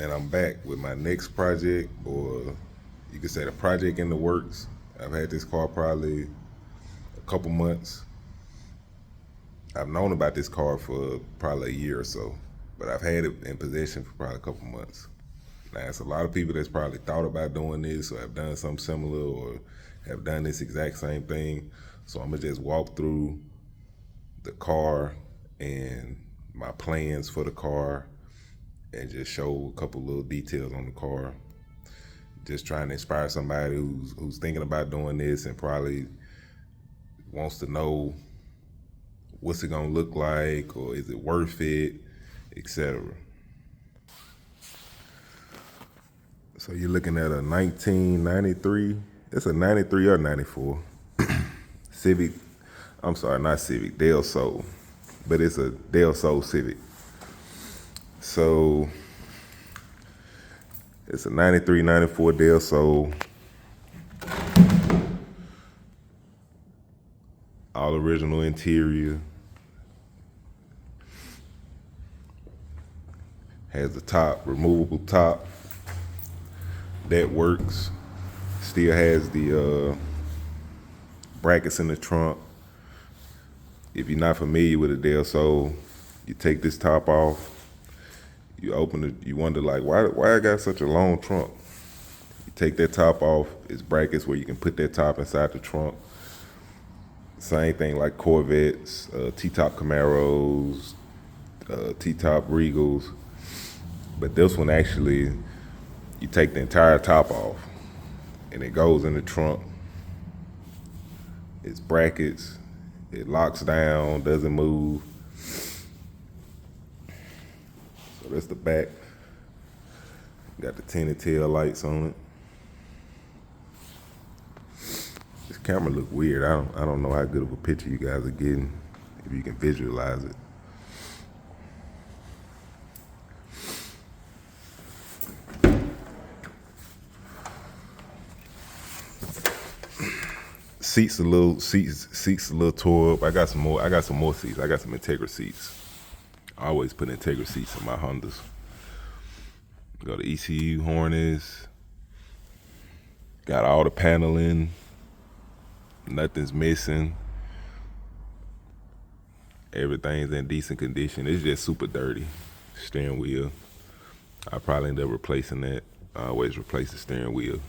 And I'm back with my next project, or you could say the project in the works. I've had this car probably a couple months. I've known about this car for probably a year or so, but I've had it in possession for probably a couple months. Now, it's a lot of people that's probably thought about doing this or have done something similar or have done this exact same thing. So I'm gonna just walk through the car and my plans for the car and just show a couple little details on the car. Just trying to inspire somebody who's thinking about doing this and probably wants to know what's it gonna look like, or is it worth it, etc. So you're looking at a 1993. It's a 93 or 94 Civic. I'm sorry, not Civic, Del Sol, but it's a Del Sol Civic. So it's a 93, 94 Del Sol. All original interior. Has the top, removable top. That works. Still has the brackets in the trunk. If you're not familiar with a Del Sol, you take this top off. You open it, you wonder like, why I got such a long trunk? You take that top off, it's brackets where you can put that top inside the trunk. Same thing like Corvettes, T-top Camaros, T-top Regals. But this one actually, you take the entire top off and it goes in the trunk. It's brackets, it locks down, doesn't move. So that's the back. Got the tinted tail lights on it. This camera look weird. I don't know how good of a picture you guys are getting, if you can visualize it. Seats a little tore up. I got some more seats. I got some Integra seats. I always put Integra seats in my Hondas. Got the ECU harness. Got all the paneling. Nothing's missing. Everything's in decent condition. It's just super dirty. Steering wheel. I probably end up replacing that. I always replace the steering wheel.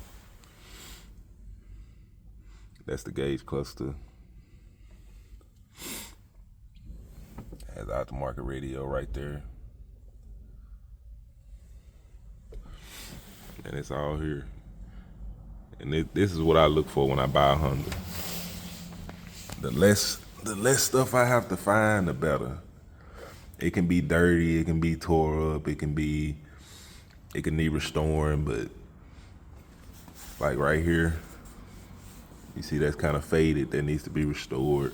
That's the gauge cluster. Has aftermarket radio right there. And it's all here. And this is what I look for when I buy a Honda. The less stuff I have to find, the better. It can be dirty, it can be tore up, it can need restoring, but like right here, you see that's kind of faded, that needs to be restored.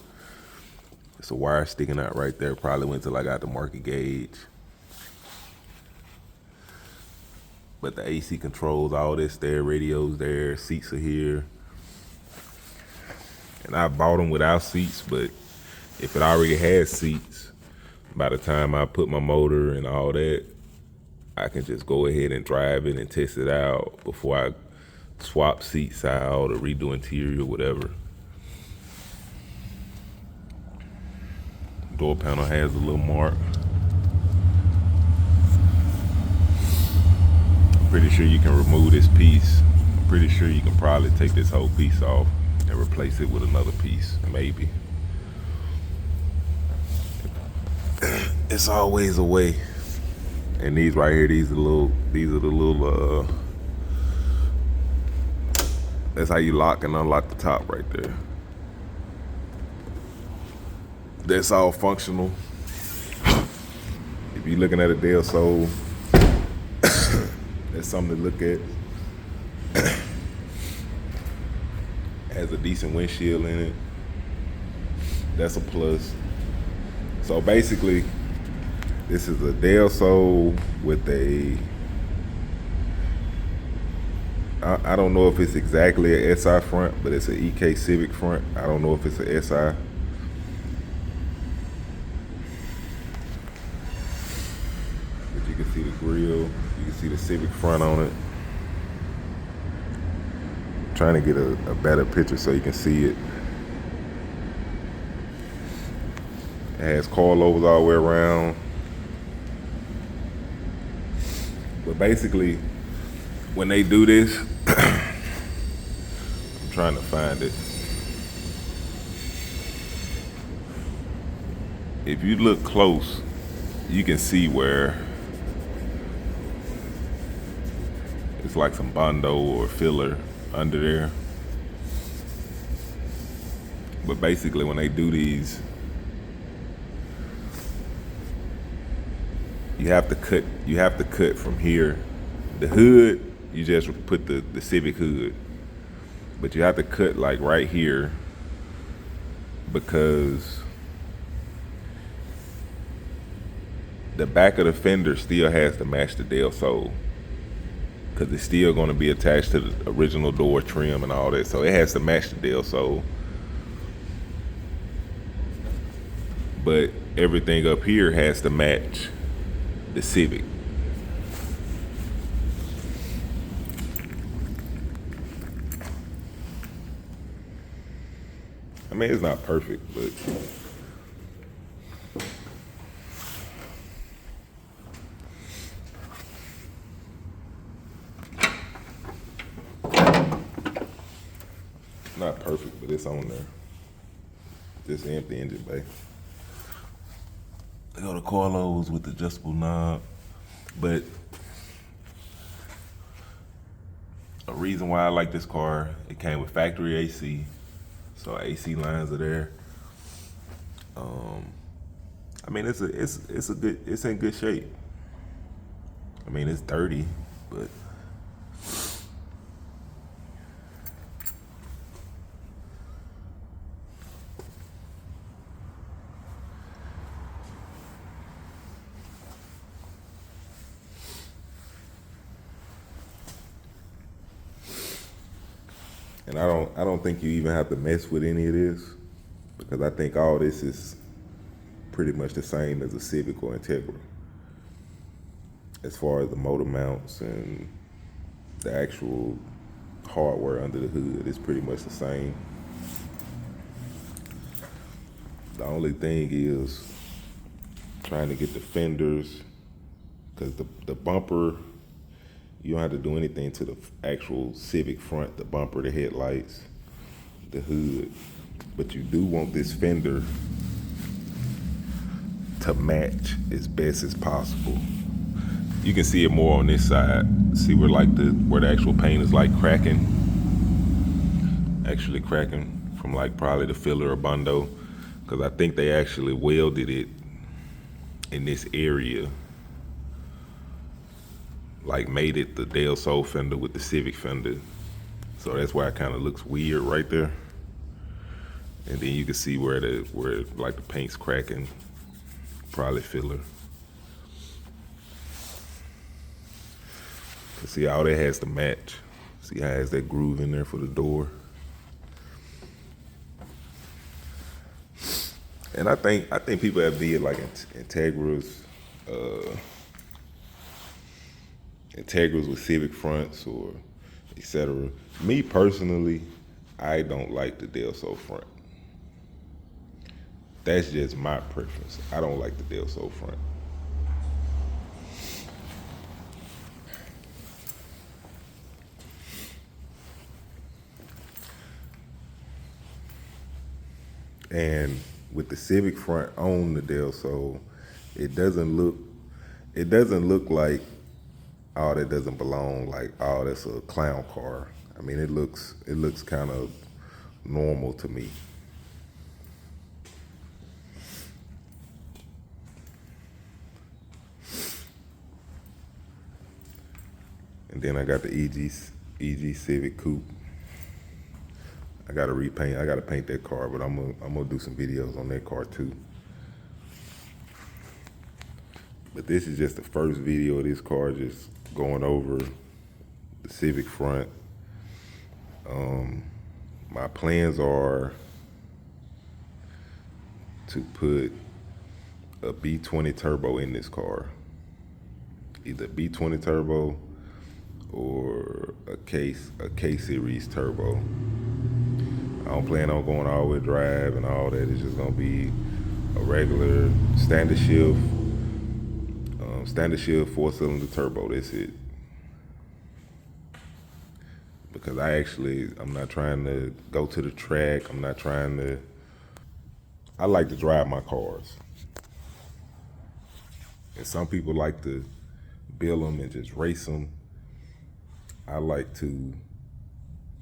It's a wire sticking out right there, probably went till I got the market gauge. But the AC controls, all this there, radios there, seats are here. And I bought them without seats, but if it already has seats, by the time I put my motor and all that, I can just go ahead and drive it and test it out before I swap seats out or redo interior or whatever. Door panel has a little mark. I'm pretty sure you can remove this piece. I'm pretty sure you can probably take this whole piece off and replace it with another piece, maybe. It's always a way. And these right here, these are the little that's how you lock and unlock the top right there. That's all functional. If you're looking at a Del Sol, that's something to look at. Has a decent windshield in it. That's a plus. So basically, this is a Del Sol with a, I don't know if it's exactly a SI front, but it's an EK Civic front. I don't know if it's a SI. But you You can see the grill. You can see the Civic front on it. I'm trying to get a better picture so you can see it. It has coilovers all the way around. But basically, when they do this, I'm trying to find it. If you look close, you can see where it's like some Bondo or filler under there. But basically when they do these, you have to cut from here. The hood, you just put the Civic hood. But you have to cut like right here because the back of the fender still has to match the Del Sol, because it's still going to be attached to the original door trim and all that, so it has to match the Del Sol. But everything up here has to match the Civic. I mean, it's not perfect, but not perfect, but it's on there. Just empty engine bay. They got the coilovers with the adjustable knob, but a reason why I like this car, it came with factory AC, so AC lines are there. I mean, it's in good shape. I mean, it's dirty, but and I don't think you even have to mess with any of this, because I think all this is pretty much the same as a Civic or Integra. As far as the motor mounts and the actual hardware under the hood, it's pretty much the same. The only thing is trying to get the fenders, because the bumper, you don't have to do anything to the actual Civic front, the bumper, the headlights, the hood, but you do want this fender to match as best as possible. You can see it more on this side. See where the actual paint is like cracking, actually cracking from like probably the filler or Bondo, because I think they actually welded it in this area, like made it the Del Sol fender with the Civic fender. So that's why it kind of looks weird right there. And then you can see where like the paint's cracking, probably filler. See how that has to match. See how it has that groove in there for the door. And I think people have did like Integras with Civic fronts or etc. Me personally, I don't like the Del Sol front. That's just my preference. I don't like the Del Sol front. And with the Civic front on the Del Sol, it doesn't look like, oh, that doesn't belong, like, oh, that's a clown car. I mean, it looks kind of normal to me. And then I got the EG Civic Coupe. I gotta repaint. I gotta paint that car, but I'm gonna do some videos on that car too. But this is just the first video of this car, just going over the Civic front. My plans are to put a B20 turbo in this car. either B20 turbo or a K series turbo. I don't plan on going all-wheel drive and all that. It's just gonna be a regular standard shift 4-cylinder turbo. That's it. Because I'm not trying to go to the track. I like to drive my cars. And some people like to build them and just race them. I like to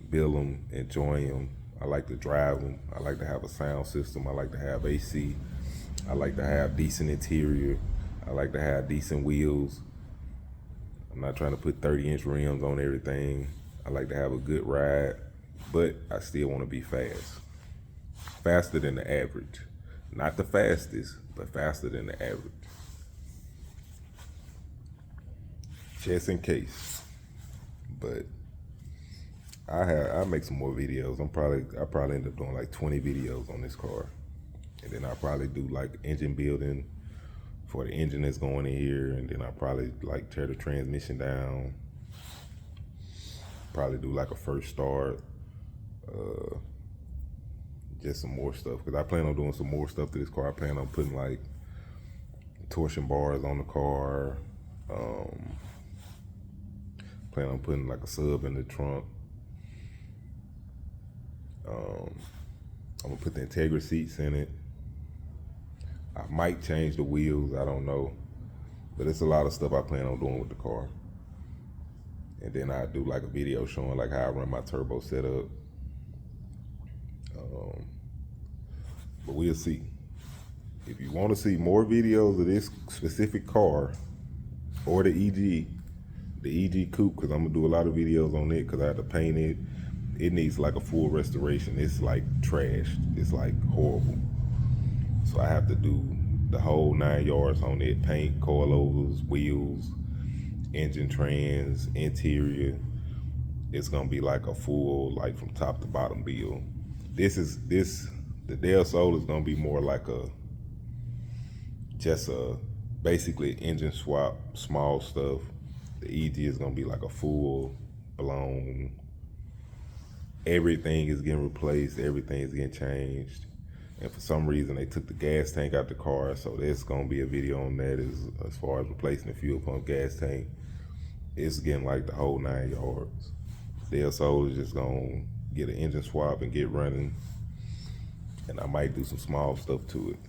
build them, enjoy them. I like to drive them. I like to have a sound system. I like to have AC. I like to have decent interior. I like to have decent wheels. I'm not trying to put 30-inch rims on everything. I like to have a good ride, but I still want to be fast. Faster than the average. Not the fastest, but faster than the average. Just in case. But I make some more videos. I probably end up doing like 20 videos on this car. And then I'll probably do like engine building for the engine that's going in here, and then I'll probably like tear the transmission down. Probably do like a first start. Just some more stuff, because I plan on doing some more stuff to this car. I plan on putting like torsion bars on the car. Plan on putting like a sub in the trunk. I'm gonna put the Integra seats in it. I might change the wheels, I don't know. But it's a lot of stuff I plan on doing with the car. And then I do like a video showing like how I run my turbo setup. But we'll see. If you want to see more videos of this specific car or the EG Coupe, because I'm gonna do a lot of videos on it because I had to paint it. It needs like a full restoration. It's like trashed. It's like horrible. So I have to do the whole 9 yards on it. Paint, coilovers, wheels, engine trans, interior. It's gonna be like a full, like from top to bottom build. The Del Sol is gonna be more like just a basically engine swap, small stuff. The EG is gonna be like a full blown. Everything is getting replaced. Everything is getting changed. And for some reason, they took the gas tank out the car, so there's gonna be a video on that as far as replacing the fuel pump, gas tank. It's getting like the whole 9 yards. Del Sol is just gonna get an engine swap and get running, and I might do some small stuff to it.